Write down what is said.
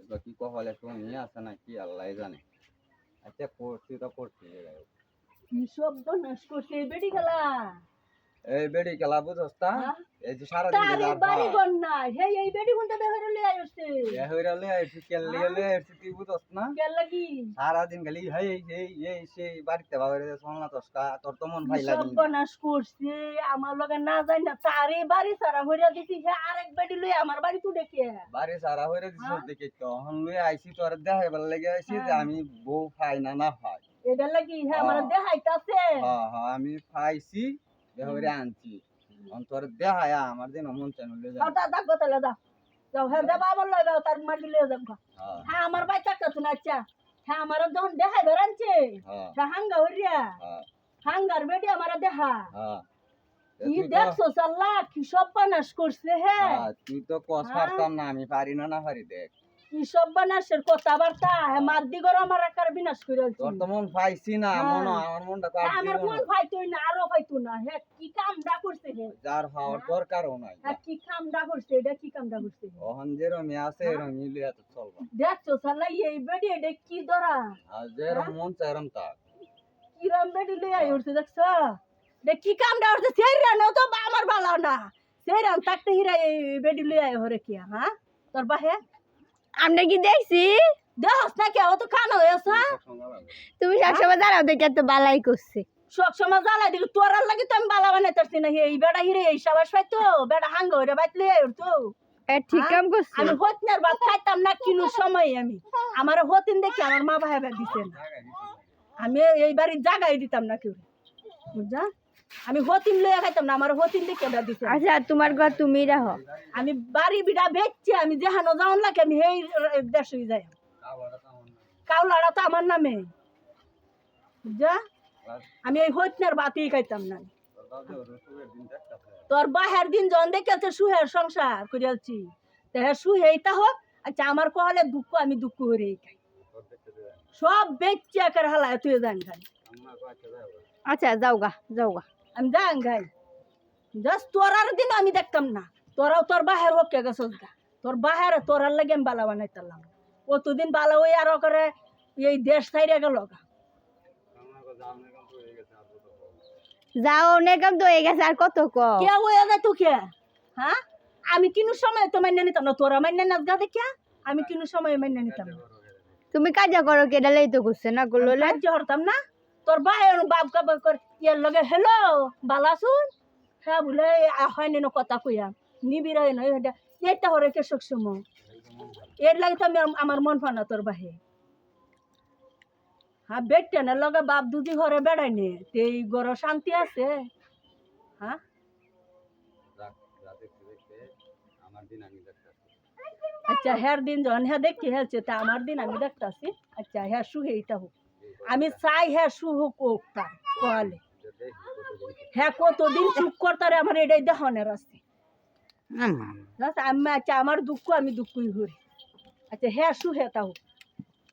কি কপালে তুমি আছে নাকি আল্লাহ জানে। আচ্ছা করছি তো করছি কি সব বনাস করছে বেডি খেলা এই বেড়ি খেলা বুঝছ না? এই যে সারা দিন তারে বাড়ি গন না এই বেডি কোনটা বেহরে লই আইছে হইরালে আইছি কেলিলে আইছি তুই বুঝছ না? কেন লাগি সারা দিন খালি এই সেই বাড়িতে বাবারে সোনা তসকা তোর তো মন ভাই লাগে সব বনাস করছে আমার লগে না যাই না তারে বাড়ি সারা হইরা দিছি হে আরেক বেডি লই আমার বাড়ি তো দেখে বাড়ি সারা হইরা দিছ দেখে তো হন লই আইছি তোর দেখাইবার লাগি আইছি যে আমি বউ পাই না না পাই এটা লাগি হে আমার দেখাইতাছে হ্যাঁ আমি পাইছি দেহরে আনছি অন্তর দেখায়া আমার দিন মন চাই লই যা দাদা দাগ তাহলে দাও যাও হে দেবা আমার লই যাও তার মাটি লই যাও হ্যাঁ আমার বাই চাকতাছ না আচ্ছা হ্যাঁ আমার যখন দেখাই বেরানছে হ্যাঁ হাঙ্গা হইরিয়া হাঙ্গার বেডি আমার দেখা কি দেখছো সাল্লা কি সব বানাস করছে হে তুই তো কস পারতাম না আমি পারি না না পারি দেখ কি সব বানাসের কথাবার্তা হে মাদ্দি গর আমার একার বিনাশ কইরালছি তোর তো মন পাইছি না মন আমার মনটা কাট আমার মন পাইতই না আরো পাইতো না হে কি কামডা করছে হে যার হওয়ার দরকারও নাই কি কামডা করছে এটা কি কামডা করছে ওহন যে রমি আছে এরম মিলিয়া তো চলবা দেখছো সাল্লা এই বেডি এটা কি ধরা আর যেরম মন চাইরম তা কি রাম বেডি লই আই উঠছে দেখছো দেখ কি কামডা করছে সেরা না তো আমার ভালো না সেরা থাকতে হিরা এই বেডি লই আই হরে কি হ্যাঁ তোর বাহে আমরা কি দেখছি দেখছ না কেউ তো খানা হয়েছে তুমি সবসময় দাঁড়াও দেখে এত বালাই করছে সব সময় জ্বালাই দিকে তোর লাগি তো আমি বালা বানাইতেছি না এই বেড়া হিরে এই সাবাস পাইতো বেড়া হাঙ্গা হইরে বাইতলে উঠতো ঠিক কাম করছে আমি হতনার ভাত খাইতাম না কিনো সময় আমি আমার হতিন দেখি আমার মা ভাই দিছে না আমি এই বাড়ির জায়গায় দিতাম না কেউ বুঝা আমি হতিন লইয়া খাইতাম না আমার হতিন দেখে ওটা দিছে আচ্ছা তোমার ঘর তুমি রাখো আমি বাড়ি বিড়া বেচছি আমি যেহানো যাওন লাগে আমি এই দেশে যাই কাউলাড়া তো আমার নামে বুঝা আমি এই হতনার ভাতই খাইতাম না তোর বাহের দিন যখন দেখেছে সুহের সংসার করিয়ালছি তাহলে সুহেইটা হোক আচ্ছা আমার কহলে দুঃখ আমি দুঃখ হরেই খাই সব বেচছি একের হালায় তুই যান খাই আচ্ছা যাও গা আমি যান খাই জাস্ট তোরার দিন আমি দেখতাম না তোরাও তোর বাহের হোক কে গেছ গা তোর বাহের তোরার লাগে আমি বালা বানাইতাম কতদিন বালা ওই আরো করে এই দেশ ছাইরে গেল গা যাও অনেক কাম তো হয়ে গেছে আর কত কম কে ওই আগে তুকে হ্যাঁ আমি কিনু সময় তো মাইনে নিতাম না তোরা মাইনে না গা দেখিয়া আমি কিনু সময় মাইনে নিতাম না তুমি কাজা করো কেডা লেই তো করছে না করলো কাজ হরতাম না তোর বাহের বাপ কাবা কর ইয়ার লগে হ্যালো বালা শুন হ্যাঁ বলে হয় না কথা কইয়া নিবিড় হয় নয় এটা হরে কে সক্ষম এর লাগে তো আমি আমার মন ফানা তোর বাহে হ্যাঁ বেটে না লগে বাপ দুদি ঘরে বেড়াই নে এই ঘর শান্তি আছে হ্যাঁ আচ্ছা হ্যার দিন যখন হ্যাঁ দেখি হেলছে তা আমার দিন আমি দেখতাছি আচ্ছা হ্যাঁ সুহেইটা হোক আমি চাই হ্যাঁ সু হোক হোক তার কহালে হ্যাঁ কতদিন চুপ করতারে আমার এটাই দেখানোর আছে আমি আচ্ছা আমার দুঃখ আমি দুঃখই হরি আচ্ছা হ্যাঁ সুহে তা হোক